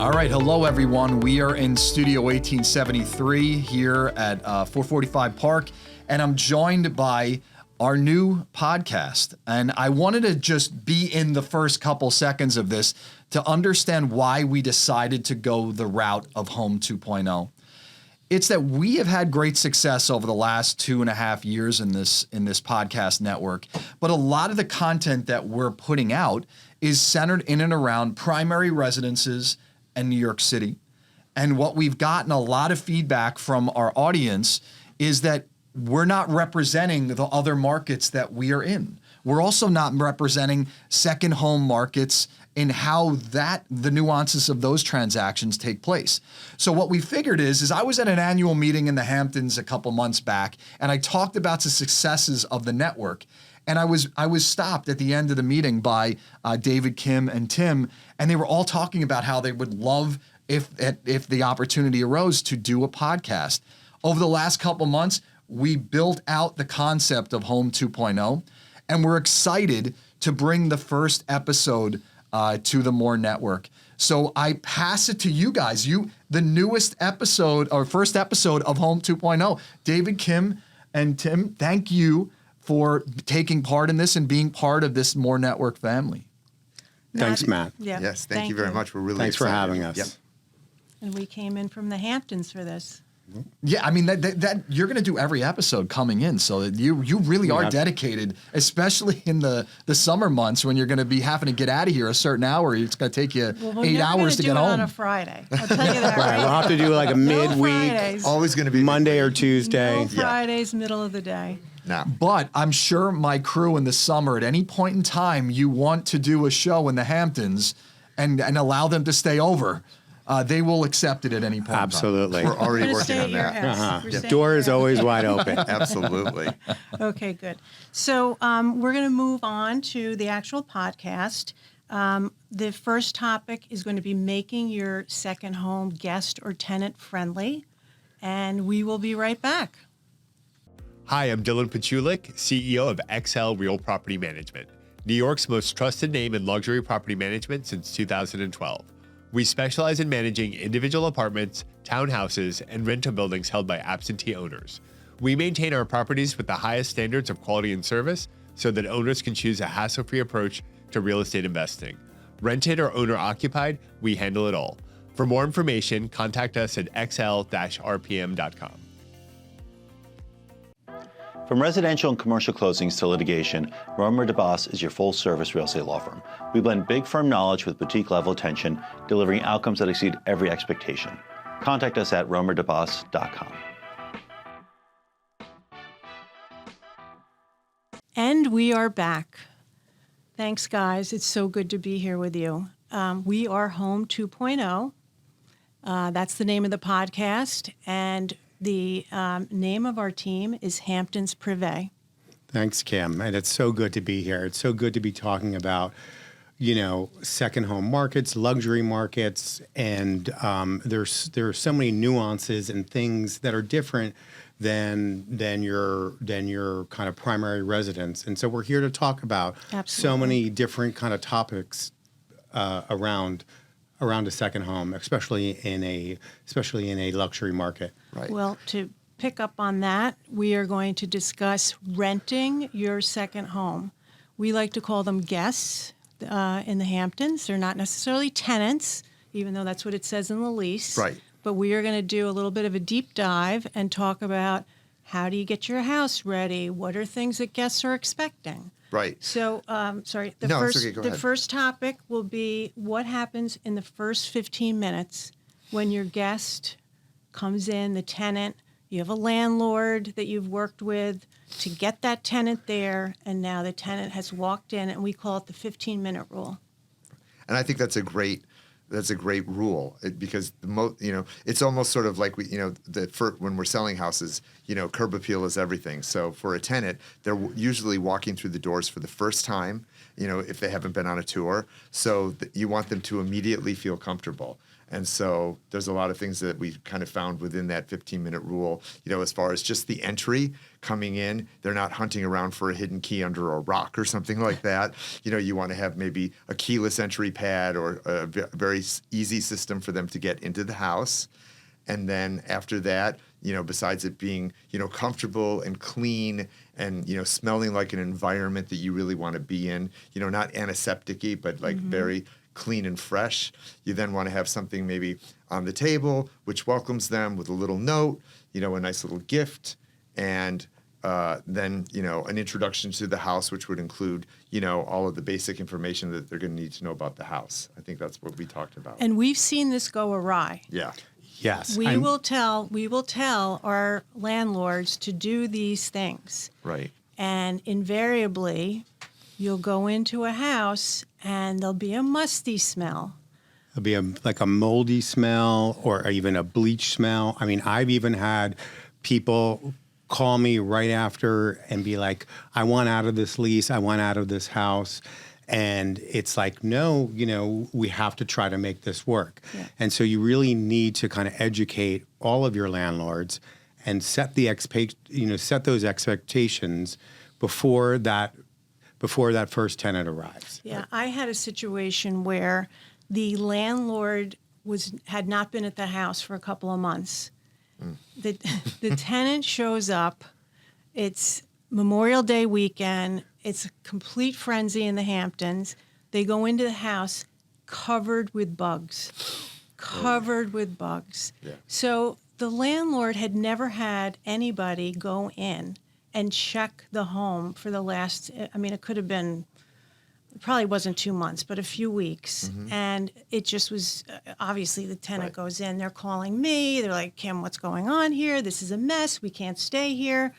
All right, hello everyone. We are in Studio 1873 here at 445 Park, and I'm joined by our new podcast. And I wanted to just be in the first couple seconds of this to understand why we decided to go the route of Home 2.0. It's that we have had great success over the last 2.5 years in this podcast network, but a lot of the content that we're putting out is centered in and around primary residences and New York City. And what we've gotten a lot of feedback from our audience is that we're not representing the other markets that we are in. We're also not representing second home markets in how the nuances of those transactions take place. So what we figured is I was at an annual meeting in the Hamptons a couple months back, and I talked about the successes of the network. And I was stopped at the end of the meeting by David, Kim, and Tim, and they were all talking about how they would love if the opportunity arose to do a podcast. Over the last couple months, we built out the concept of Home 2.0, and we're excited to bring the first episode to the More Network. So I pass it to you guys. The newest episode, or first episode of Home 2.0. David, Kim, and Tim, thank you for taking part in this and being part of this More Network family. Thanks, Matt. Yeah. Yes, thank you very much. We're really Thanks excited. for having us. Yep. And we came in from the Hamptons for this. Yeah, I mean that you're going to do every episode coming in, so that you really are dedicated, especially in the summer months when you're going to be having to get out of here a certain hour. It's going to take you 8 hours to get home. On a Friday, I'll tell you that. Right, we'll have to do like a midweek, Fridays. Always going to be Monday or Tuesday. No Fridays, middle of the day. No. But I'm sure my crew in the summer, at any point in time, you want to do a show in the Hamptons and allow them to stay over. They will accept it at any point. Absolutely. We're already We're working on that. The door is always wide open. Absolutely. Okay, good. So we're going to move on to the actual podcast. The first topic is going to be making your second home guest or tenant friendly, and we will be right back. Hi, I'm Dylan Pachulik, CEO of XL Real Property Management, New York's most trusted name in luxury property management since 2012. We specialize in managing individual apartments, townhouses, and rental buildings held by absentee owners. We maintain our properties with the highest standards of quality and service so that owners can choose a hassle-free approach to real estate investing. Rented or owner-occupied, we handle it all. For more information, contact us at xl-rpm.com. From residential and commercial closings to litigation, Romer DeBoss is your full-service real estate law firm. We blend big firm knowledge with boutique-level attention, delivering outcomes that exceed every expectation. Contact us at romerdeboss.com. And we are back. Thanks, guys. It's so good to be here with you. We are Home 2.0. That's the name of the podcast, and the name of our team is Hamptons Privé. Thanks, Kim. And it's so good to be here. It's so good to be talking about, second home markets, luxury markets, and there are so many nuances and things that are different than your kind of primary residence. And so we're here to talk about so many different kind of topics around a second home, especially in a luxury market. Right. Well, to pick up on that, we are going to discuss renting your second home. We like to call them guests in the Hamptons. They're not necessarily tenants, even though that's what it says in the lease. Right. But we are going to do a little bit of a deep dive and talk about how do you get your house ready? What are things that guests are expecting? Right. So, sorry, the first topic will be what happens in the first 15 minutes when your guest comes in, the tenant, you have a landlord that you've worked with to get that tenant there, and now the tenant has walked in, and we call it the 15-minute rule. And I think that's a great rule because it's almost sort of like when we're selling houses, curb appeal is everything. So for a tenant, they're usually walking through the doors for the first time, if they haven't been on a tour. So you want them to immediately feel comfortable. And so there's a lot of things that we kind of found within that 15-minute rule, as far as just the entry coming in. They're not hunting around for a hidden key under a rock or something like that. You want to have maybe a keyless entry pad or a very easy system for them to get into the house. And then after that, besides it being, comfortable and clean and, smelling like an environment that you really want to be in, not antiseptic-y, but like very clean and fresh. You then want to have something maybe on the table, which welcomes them with a little note, a nice little gift, and then, an introduction to the house, which would include, all of the basic information that they're going to need to know about the house. I think that's what we talked about. And we've seen this go awry. Yeah. Yes. We will tell our landlords to do these things. Right. And invariably, you'll go into a house and there'll be a musty smell. There'll be like a moldy smell or even a bleach smell. I mean, I've even had people call me right after and be like, I want out of this lease. I want out of this house. And it's like, no, we have to try to make this work. Yeah. And so you really need to kind of educate all of your landlords and set those expectations before that first tenant arrives. Yeah, I had a situation where the landlord had not been at the house for a couple of months. The tenant shows up. It's Memorial Day weekend. It's a complete frenzy in the Hamptons. They go into the house covered with bugs. Yeah. So the landlord had never had anybody go in and check the home for the last, it could have been, it probably wasn't 2 months, but a few weeks. And it just was, obviously the tenant goes in, they're calling me. They're like, Kim, what's going on here? This is a mess. We can't stay here.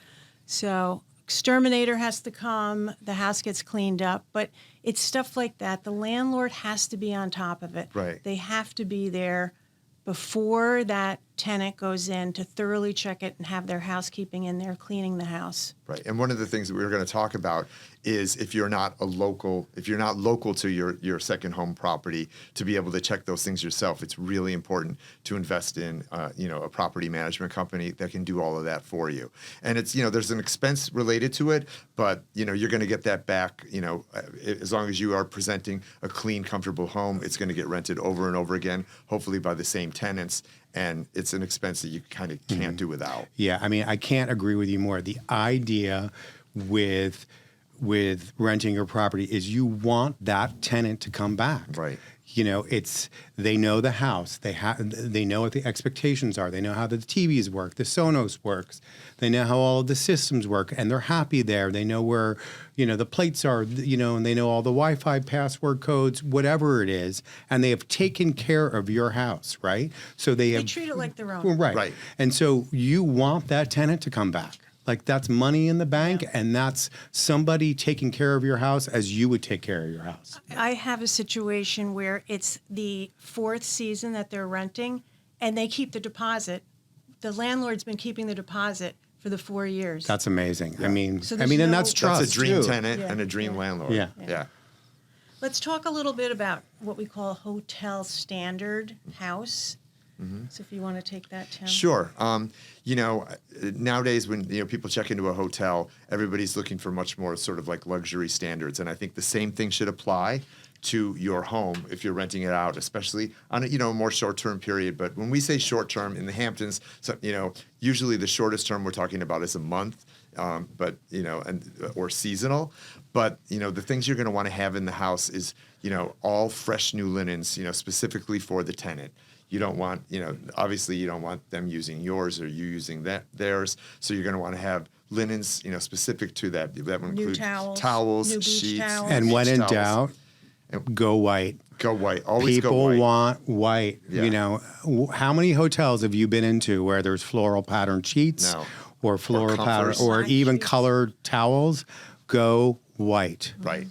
So exterminator has to come, the house gets cleaned up, but it's stuff like that. The landlord has to be on top of it. Right. They have to be there before that tenant goes in to thoroughly check it and have their housekeeping in there cleaning the house. Right. And one of the things that we were going to talk about is if you're not local to your second home property, to be able to check those things yourself, it's really important to invest in a property management company that can do all of that for you. And it's there's an expense related to it, but you're going to get that back. As long as you are presenting a clean, comfortable home, it's going to get rented over and over again, hopefully by the same tenants. And it's an expense that you kind of can't do without. Yeah, I can't agree with you more. The idea with renting your property is you want that tenant to come back. Right. They know the house. They know what the expectations are. They know how the TVs work, the Sonos works. They know how all of the systems work, and they're happy there. They know where, the plates are, and they know all the Wi-Fi password codes, whatever it is, and they have taken care of your house, right? So they treat it like their own. Right. And so you want that tenant to come back. Like that's money in the bank, and that's somebody taking care of your house as you would take care of your house. I have a situation where it's the 4th season that they're renting, and they keep the deposit. The landlord's been keeping the deposit for the 4 years. That's amazing. Yeah. And that's trust. That's a dream too. tenant and a dream landlord. Yeah. Let's talk a little bit about what we call a hotel standard house. So if you want to take that, Tim. Sure. Nowadays when people check into a hotel, everybody's looking for much more sort of like luxury standards, and I think the same thing should apply to your home if you're renting it out, especially on a more short-term period. But when we say short-term in the Hamptons, usually the shortest term we're talking about is a month, or seasonal. But the things you're going to want to have in the house is all fresh new linens, specifically for the tenant. You don't want, obviously you don't want them using yours or you using theirs. So you're going to want to have linens, specific to that. That would include towels, new sheets. towels. And when in doubt, go white. Go white. Always People go white. want white. Yeah. How many hotels have you been into where there's floral patterned sheets or floral pattern or even colored towels? Go white. Right.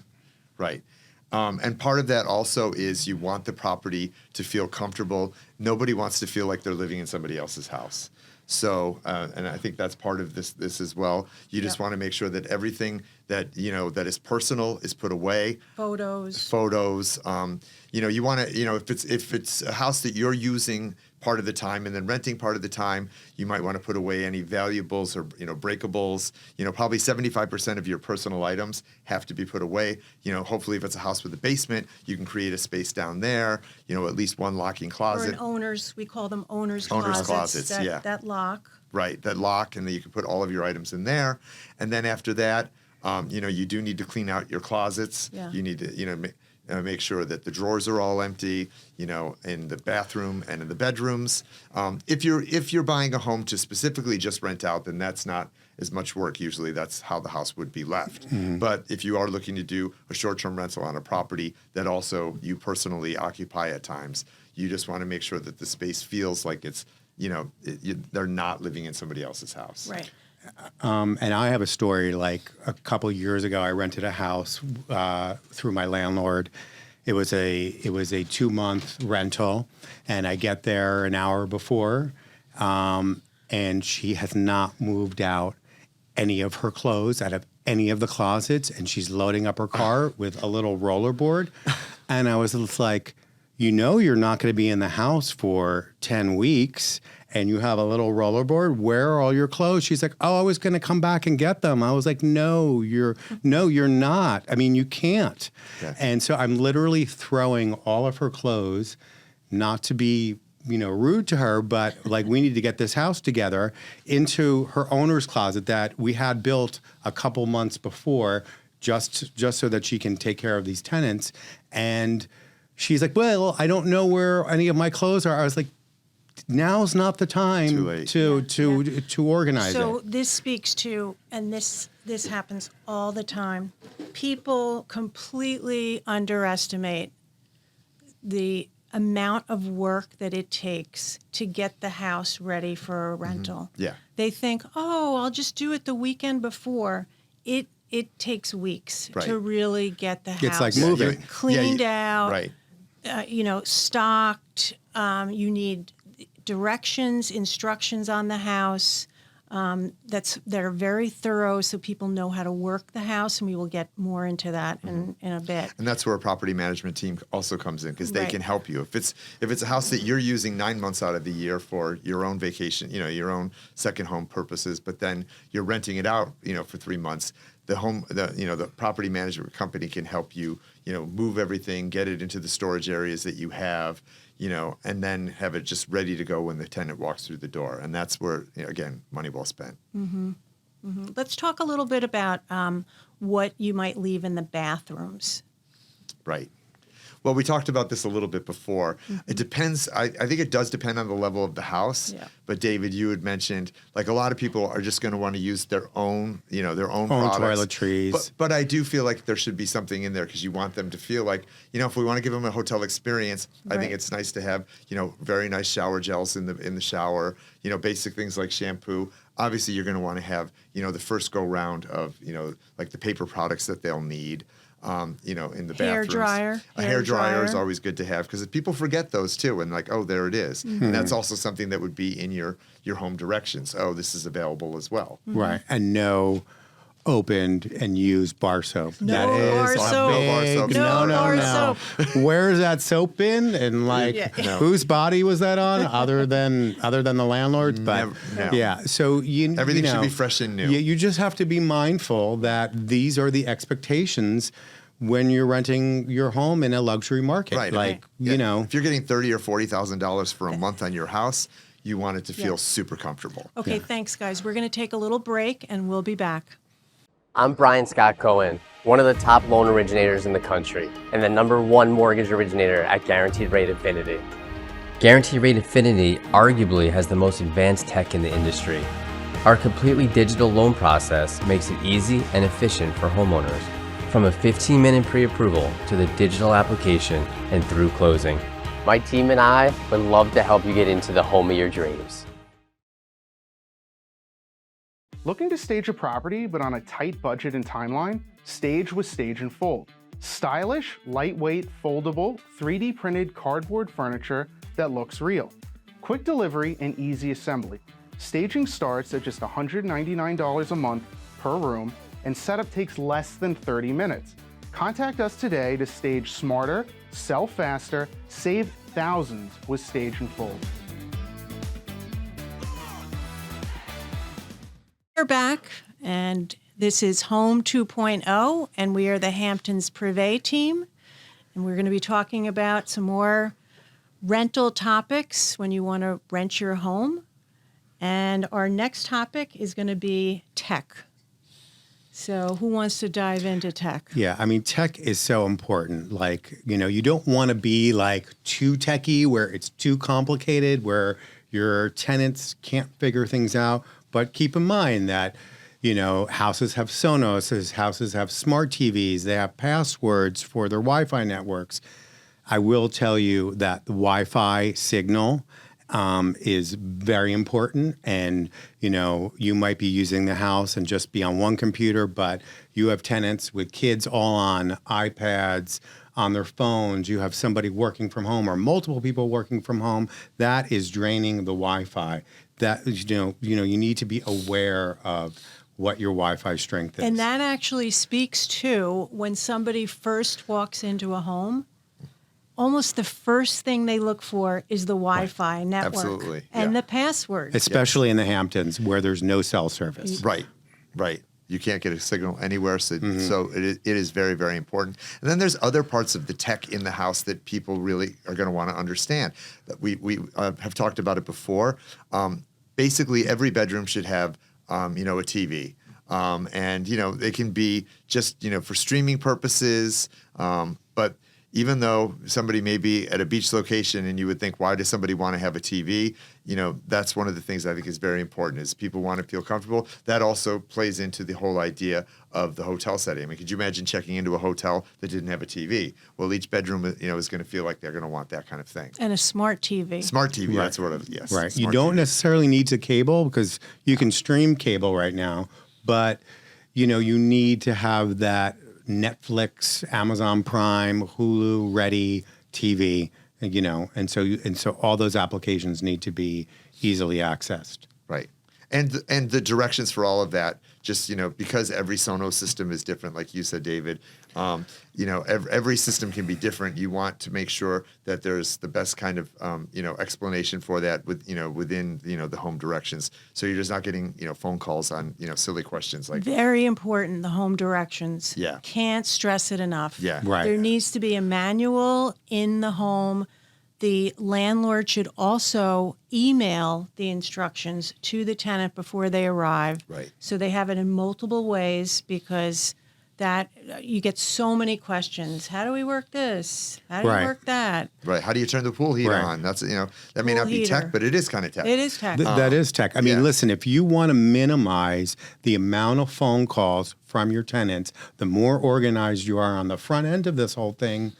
And part of that also is you want the property to feel comfortable. Nobody wants to feel like they're living in somebody else's house. So, and I think that's part of this as well. You just want to make sure that everything that, that is personal is put away. Photos. You want to, if it's a house that you're using part of the time and then renting part of the time, you might want to put away any valuables or, breakables. Probably 75% of your personal items have to be put away. Hopefully if it's a house with a basement, you can create a space down there, at least one locking closet. Or we call them owner's closets. That lock. Right, that lock, and then you can put all of your items in there. And then after that, you do need to clean out your closets. Yeah. You need to, make sure that the drawers are all empty, in the bathroom and in the bedrooms. If you're buying a home to specifically just rent out, then that's not as much work. Usually that's how the house would be left. Mm-hmm. But if you are looking to do a short-term rental on a property that also you personally occupy at times, you just want to make sure that the space feels like it's, they're not living in somebody else's house. Right. And I have a story. Like a couple years ago, I rented a house through my landlord. It was a 2-month rental, and I get there an hour before, and she has not moved out any of her clothes out of any of the closets, and she's loading up her car with a little rollerboard. And I was just like, you're not going to be in the house for 10 weeks. And you have a little rollerboard. Where are all your clothes? She's like, I was going to come back and get them. I was like, no, you're not. I mean, you can't. Yeah. And so I'm literally throwing all of her clothes, not to be, rude to her, but like we need to get this house together, into her owner's closet that we had built a couple months before, just so that she can take care of these tenants. And she's like, well, I don't know where any of my clothes are. I was like, now's not the time to organize it. So this speaks to, and this happens all the time, people completely underestimate the amount of work that it takes to get the house ready for a rental. Mm-hmm. Yeah. They think, I'll just do it the weekend before. It takes weeks to really get the house. It's like moving. Cleaned out, right. Stocked. You need directions, instructions on the house that are very thorough, so people know how to work the house, and we will get more into that in a bit. And that's where a property management team also comes in, because they can help you. If it's a house that you're using 9 months out of the year for your own vacation, your own second home purposes, but then you're renting it out, for 3 months. The property management company can help you, move everything, get it into the storage areas that you have, and then have it just ready to go when the tenant walks through the door. And that's where, again, money well spent. Mm-hmm. Mm-hmm. Let's talk a little bit about what you might leave in the bathrooms. Right. Well, we talked about this a little bit before. Mm-hmm. It depends. I think it does depend on the level of the house. Yeah. But David, you had mentioned, like, a lot of people are just going to want to use their own, their own products. Toiletries. But I do feel like there should be something in there, because you want them to feel like, if we want to give them a hotel experience, I think it's nice to have, very nice shower gels in the shower, basic things like shampoo. Obviously, you're going to want to have, the first go round of, like the paper products that they'll need. In the bathrooms. A hair dryer is always good to have, because people forget those too, and like, there it is. Mm-hmm. And that's also something that would be in your home directions. This is available as well. Mm-hmm. Right. And no opened and used bar soap. No bar soap. No. Where's that soap bin? And whose body was that on? other than the landlord's? But yeah. So everything should be fresh and new. You just have to be mindful that these are the expectations when you're renting your home in a luxury market. Right. If you're getting $30,000 or $40,000 for a month on your house, you want it to feel super comfortable. Okay, thanks, guys. We're going to take a little break, and we'll be back. I'm Brian Scott Cohen, one of the top loan originators in the country, and the #1 mortgage originator at Guaranteed Rate Infinity. Guaranteed Rate Infinity arguably has the most advanced tech in the industry. Our completely digital loan process makes it easy and efficient for homeowners, from a 15-minute pre-approval to the digital application and through closing. My team and I would love to help you get into the home of your dreams. Looking to stage a property but on a tight budget and timeline? Stage with Stage and Fold. Stylish, lightweight, foldable, 3D printed cardboard furniture that looks real. Quick delivery and easy assembly. Staging starts at just $199 a month per room, and setup takes less than 30 minutes. Contact us today to stage smarter, sell faster, save thousands with Stage and Fold. We're back, and this is Home 2.0, and we are the Hamptons Privé team, and we're going to be talking about some more rental topics when you want to rent your home. And our next topic is going to be tech. So who wants to dive into tech? Yeah, I mean, tech is so important. Like, you don't want to be like too techy where it's too complicated, where your tenants can't figure things out. But keep in mind that, houses have Sonos, houses have smart TVs, they have passwords for their Wi-Fi networks. I will tell you that the Wi-Fi signal is very important. And, you might be using the house and just be on one computer, but you have tenants with kids all on iPads, on their phones. You have somebody working from home or multiple people working from home. That is draining the Wi-Fi. That, you need to be aware of what your Wi-Fi strength is. And that actually speaks to when somebody first walks into a home, almost the first thing they look for is the Wi-Fi network. Absolutely. And yeah. the password. Especially in the Hamptons where there's no cell service. Right. You can't get a signal anywhere, so it is very, very important. And then there's other parts of the tech in the house that people really are going to want to understand. That we have talked about it before. Basically, every bedroom should have a TV. And it can be just for streaming purposes, but even though somebody may be at a beach location and you would think, why does somebody want to have a TV? That's one of the things I think is very important is people want to feel comfortable. That also plays into the whole idea of the hotel setting. I mean, could you imagine checking into a hotel that didn't have a TV? Well, each bedroom, is going to feel like they're going to want that kind of thing. And a smart TV. Smart TV, Right. that's what it is, yes. Right. Smart You don't TV. necessarily need to cable because you can stream cable right now, but, you need to have that Netflix, Amazon Prime, Hulu ready TV, and so all those applications need to be easily accessed. Right. And the directions for all of that, just, because every Sonos system is different, like you said, David, every system can be different. You want to make sure that there's the best kind of, explanation for that within, the home directions. So you're just not getting, phone calls on, silly questions like. Very important, the home directions. Yeah. Can't stress it enough. Yeah. Right. There needs to be a manual in the home. The landlord should also email the instructions to the tenant before they arrive. Right. So they have it in multiple ways because that you get so many questions. How do we work this? How do Right. we work that? Right. How do you turn the pool heater Right. on? That's, that may Pool not be heater. tech, but it is kind of tech. It is tech. That is tech. I mean, yeah. listen, if you want to minimize the amount of phone calls from your tenants, the more organized you are on the front end of this whole thing,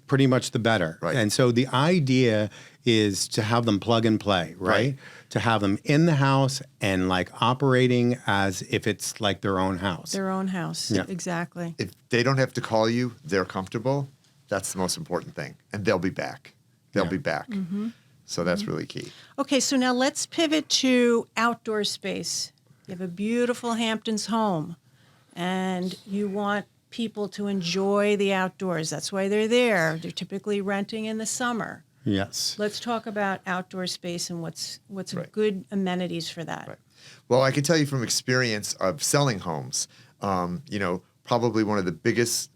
pretty much the better. Right. And so the idea is to have them plug and play, right? To have them in the house and like operating as if it's like their own house. Their own house. Yeah. Exactly. If they don't have to call you, they're comfortable. That's the most important thing. And they'll be back. They'll be back. Mm-hmm. So that's really key. Okay, so now let's pivot to outdoor space. You have a beautiful Hamptons home, and you want people to enjoy the outdoors. That's why they're there. They're typically renting in the summer. Yes. Let's talk about outdoor space and what's Right. good amenities for that. Right. Well, I can tell you from experience of selling homes, probably one of the biggest,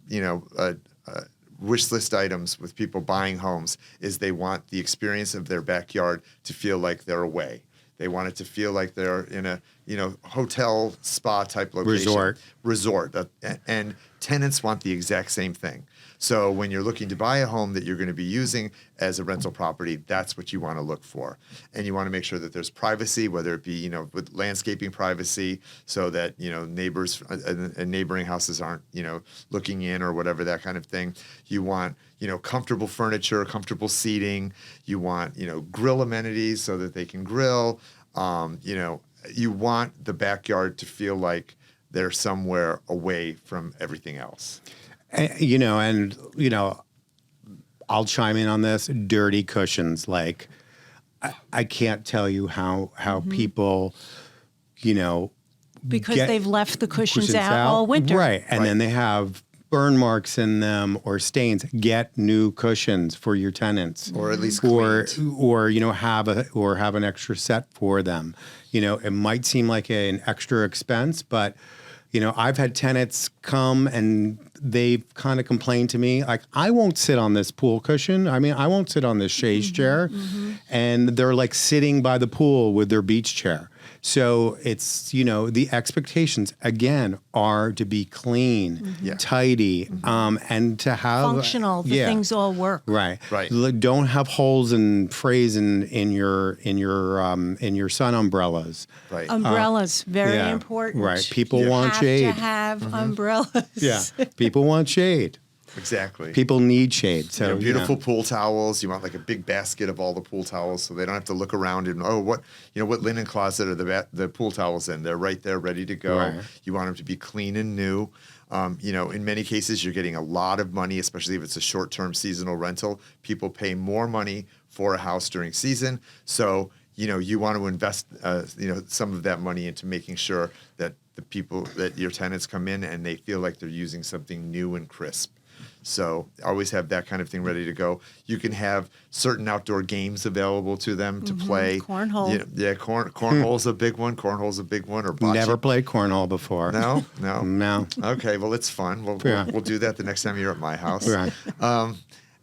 wish list items with people buying homes is they want the experience of their backyard to feel like they're away. They want it to feel like they're in a, hotel spa type location. Resort. And tenants want the exact same thing. So when you're looking to buy a home that you're going to be using as a rental property, that's what you want to look for. And you want to make sure that there's privacy, whether it be, with landscaping privacy so that, neighbors and neighboring houses aren't, looking in or whatever, that kind of thing. You want, comfortable furniture, comfortable seating. You want, grill amenities so that they can grill. You want the backyard to feel like they're somewhere away from everything else. And I'll chime in on this. Dirty cushions. Like, I can't tell you how people, you know, because they've left the cushions out all winter. Right. And then they have burn marks in them or stains. Get new cushions for your tenants. Or at least or you know, have an extra set for them. You know, it might seem like an extra expense, but you know, I've had tenants come and they've kind of complained to me, like, I won't sit on this pool cushion. I mean, I won't sit on this chaise chair. And they're like sitting by the pool with their beach chair. So it's, you know, the expectations, again, are to be clean, tidy, and to have functional. The things all work. Right. Right. Don't have holes and frays in your sun umbrellas. Right. Umbrellas, very important. Right. People want shade. You have to have umbrellas. Yeah. People want shade. Exactly. People need shade. So you know, beautiful pool towels. You want like a big basket of all the pool towels, so they don't have to look around and what linen closet are the pool towels in? They're right there, ready to go. Right. You want them to be clean and new. You know, in many cases, you're getting a lot of money, especially if it's a short-term seasonal rental. People pay more money for a house during season, so you know you want to invest some of that money into making sure that your tenants come in and they feel like they're using something new and crisp. So always have that kind of thing ready to go. You can have certain outdoor games available to them to play. Cornhole. Cornhole's a big one. Cornhole's a big one. Or bocce. Never played cornhole before. No. Okay, well, it's fun. We'll do that the next time you're at my house. Right.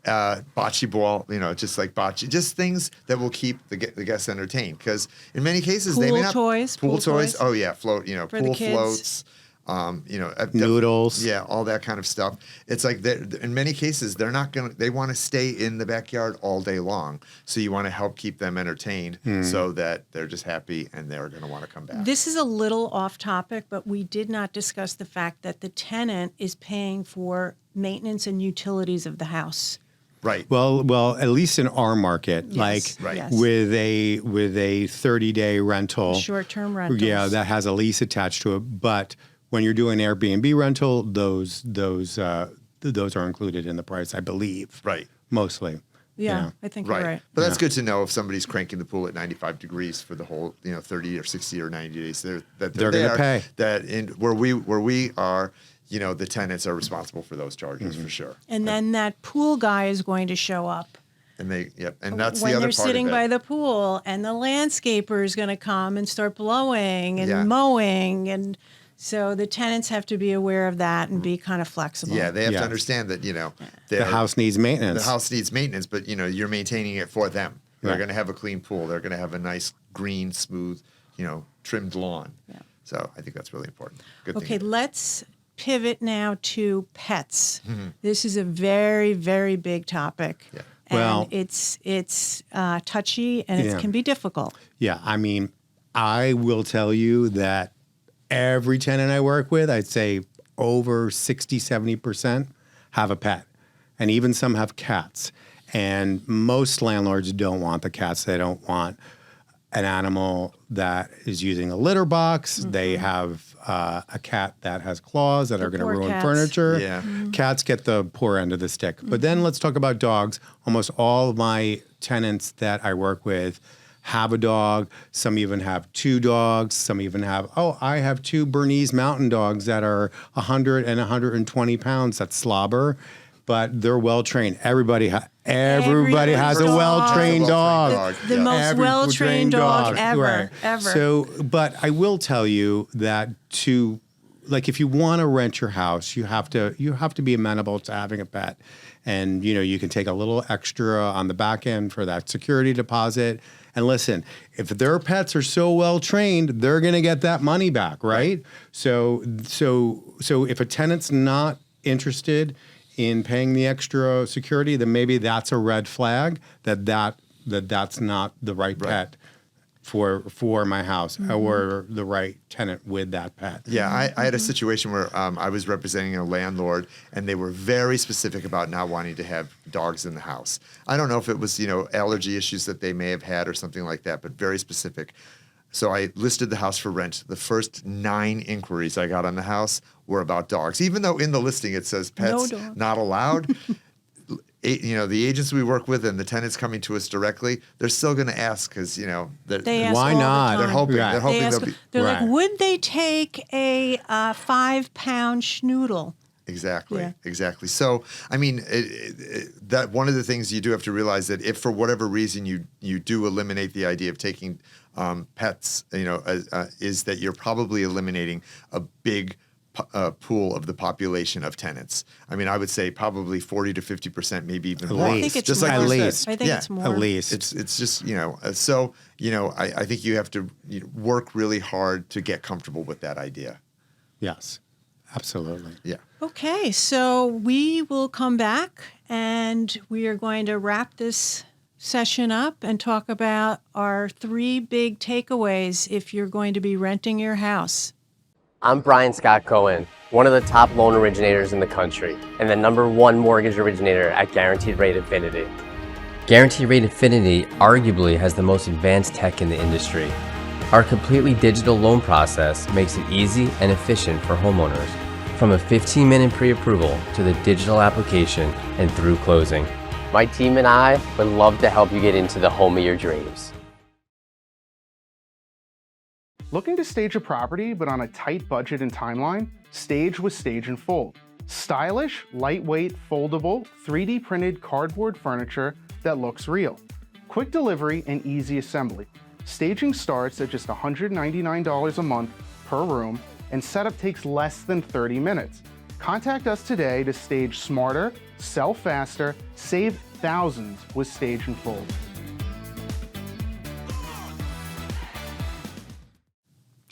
Bocce ball, just like bocce, just things that will keep the guests entertained. Because in many cases, they may not pool toys. Oh yeah, float. For pool the kids. floats. Noodles. Yeah, all that kind of stuff. It's like in many cases they want to stay in the backyard all day long. So you want to help keep them entertained so that they're just happy and they're going to want to come back. This is a little off topic, but we did not discuss the fact that the tenant is paying for maintenance and utilities of the house. Right. Well, at least in our market, Yes. like Yes. with a 30-day rental, Short-term rentals. Yeah, that has a lease attached to it. But when you're doing Airbnb rental, those are included in the price, I believe. Right. Mostly. Yeah, I think you're right. But that's good to know if somebody's cranking the pool at 95 degrees for the whole 30 or 60 or 90 days. They're going to pay. That where we are. The tenants are responsible for those charges for sure. And then that pool guy is going to show up. And and that's the when other part they're of sitting it. by the pool, and the landscaper is going to come and start blowing and mowing, and so the tenants have to be aware of that and be kind of flexible. Yeah, they have to understand that the house needs maintenance. The house needs maintenance, but you're maintaining it for them. They're going to have a clean pool. They're going to have a nice green, smooth, trimmed lawn. Yeah. So I think that's really important. Good Okay, thing. let's pivot now to pets. This is a very, very big topic. Yeah. And it's touchy and it can be difficult. Yeah, I mean, I will tell you that every tenant I work with, I'd say over 60, 70% have a pet. And even some have cats. And most landlords don't want the cats. They don't want an animal that is using a litter box. They have a cat that has claws that are going to ruin furniture. Yeah. Cats get the poor end of the stick. But then let's talk about dogs. Almost all of my tenants that I work with have a dog. Some even have two dogs. Some even have, I have two Bernese mountain dogs that are 100 and 120 pounds. That's slobber. But they're well trained. Everybody has a well trained dog. The most well trained dog ever. Right. Ever. So, but I will tell you that if you want to rent your house, you have to be amenable to having a pet, and you can take a little extra on the back end for that security deposit. And listen, if their pets are so well trained, they're going to get that money back, right? So if a tenant's not interested in paying the extra security, then maybe that's a red flag that's not the right pet for my house or the right tenant with that pet. Yeah, I had a situation where I was representing a landlord, and they were very specific about not wanting to have dogs in the house. I don't know if it was allergy issues that they may have had or something like that, but very specific. So I listed the house for rent. The first 9 inquiries I got on the house were about dogs, even though in the listing it says pets not allowed. the agents we work with and the tenants coming to us directly, they're still going to ask because, they ask why all not? The they're time. hoping. Right. They're hoping They ask, they'll be. they're Right. like, would they take a 5-pound schnoodle? Exactly. Yeah. Exactly. So, I mean, that one of the things you do have to realize that if for whatever reason you do eliminate the idea of taking pets, is that you're probably eliminating a big pool of the population of tenants. I mean, I would say probably 40 to 50%, maybe even more. I think it's just more. like you said. least. I think it's more. At least. It's just, so, I think you have to work really hard to get comfortable with that idea. Yes, absolutely. Yeah. Okay, so we will come back and we are going to wrap this session up and talk about our 3 big takeaways if you're going to be renting your house. I'm Brian Scott Cohen, one of the top loan originators in the country and the #1 mortgage originator at Guaranteed Rate Infinity. Guaranteed Rate Infinity arguably has the most advanced tech in the industry. Our completely digital loan process makes it easy and efficient for homeowners, from a 15-minute pre-approval to the digital application and through closing. My team and I would love to help you get into the home of your dreams. Looking to stage a property but on a tight budget and timeline? Stage with Stage and Fold. Stylish, lightweight, foldable, 3D printed cardboard furniture that looks real. Quick delivery and easy assembly. Staging starts at just $199 a month per room, and setup takes less than 30 minutes. Contact us today to stage smarter, sell faster, save thousands with Stage and Fold.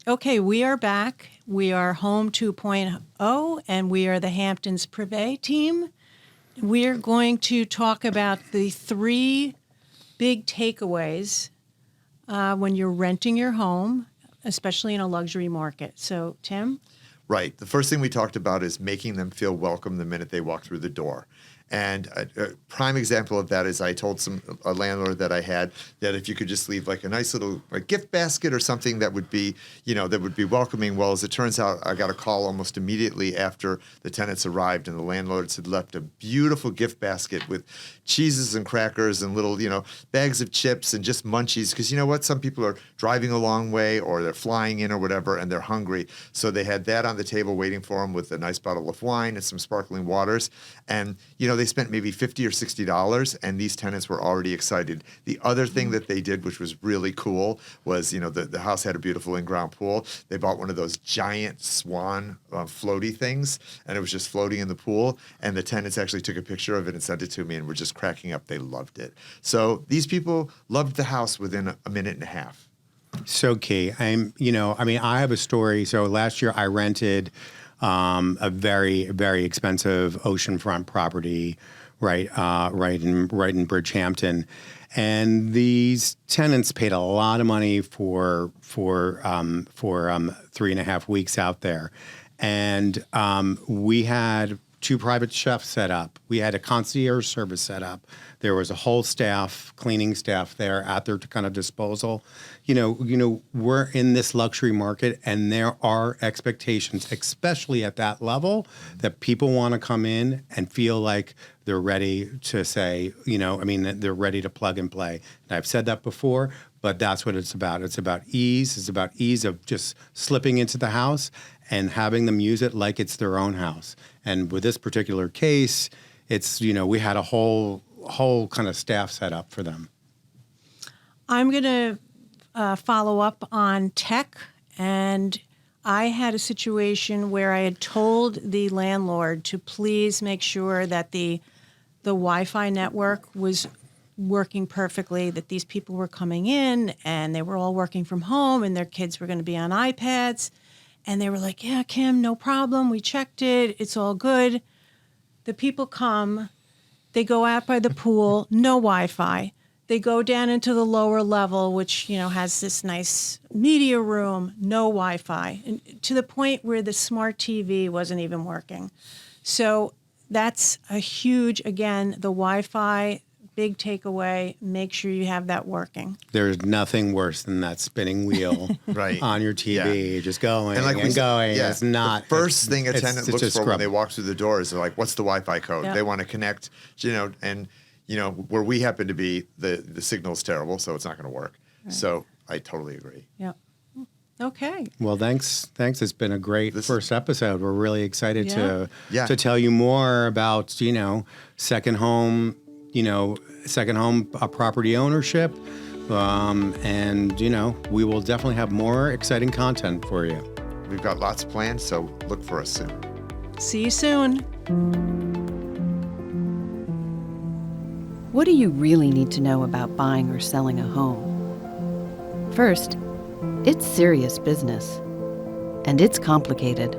Okay, we are back. We are Home 2.0, and we are the Hamptons Privé team. We are going to talk about the 3 big takeaways when you're renting your home, especially in a luxury market. So, Tim? Right. The first thing we talked about is making them feel welcome the minute they walk through the door. And a prime example of that is I told a landlord that I had that if you could just leave like a nice little gift basket or something that would be, that would be welcoming. Well, as it turns out, I got a call almost immediately after the tenants arrived, and the landlords had left a beautiful gift basket with cheeses and crackers and little, bags of chips and just munchies. Because you know what? Some people are driving a long way or they're flying in or whatever, and they're hungry. So they had that on the table waiting for them with a nice bottle of wine and some sparkling waters. And, they spent maybe $50 or $60, and these tenants were already excited. The other thing that they did, which was really cool, was, the house had a beautiful in-ground pool. They bought one of those giant swan floaty things, and it was just floating in the pool. And the tenants actually took a picture of it and sent it to me, and were just cracking up. They loved it. So these people loved the house within a minute and a half. So key. I have a story. So last year I rented a very, very expensive oceanfront property, right in Bridgehampton, and these tenants paid a lot of money for 3.5 weeks out there, and we had 2 private chefs set up. We had a concierge service set up. There was a whole cleaning staff there at their kind of disposal. We're in this luxury market, and there are expectations, especially at that level, that people want to come in and feel like they're ready to say, they're ready to plug and play. And I've said that before, but that's what it's about. It's about ease. It's about ease of just slipping into the house and having them use it like it's their own house. And with this particular case, it's, we had a whole kind of staff set up for them. I'm going to follow up on tech, and I had a situation where I had told the landlord to please make sure that the Wi-Fi network was working perfectly, that these people were coming in and they were all working from home and their kids were going to be on iPads. And they were like, yeah, Kim, no problem. We checked it. It's all good. The people come. They go out by the pool, no Wi-Fi. They go down into the lower level, which, has this nice media room, no Wi-Fi, and to the point where the smart TV wasn't even working. So that's a huge, again, the Wi-Fi, big takeaway. Make sure you have that working. There's nothing worse than that spinning wheel Right. on your TV, just going and going. Yeah. It's not. The first thing a tenant looks for when they scrub. walk through the door is they're like, what's the Wi-Fi code? Yep. They want to connect, and where we happen to be, the signal's terrible, so it's not going to work. Right. So I totally agree. Yep. Okay. Well, thanks. This been a great first episode. We're really excited to tell you more about, second home property ownership. And we will definitely have more exciting content for you. We've got lots planned, so look for us soon. See you soon. What do you really need to know about buying or selling a home? First, it's serious business, and it's complicated.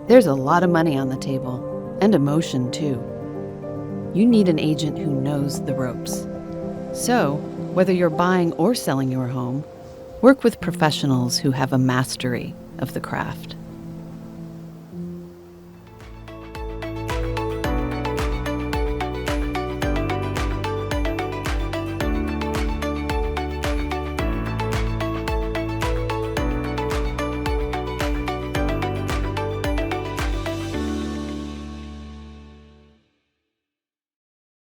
There's a lot of money on the table, and emotion too. You need an agent who knows the ropes. So, whether you're buying or selling your home, work with professionals who have a mastery of the craft.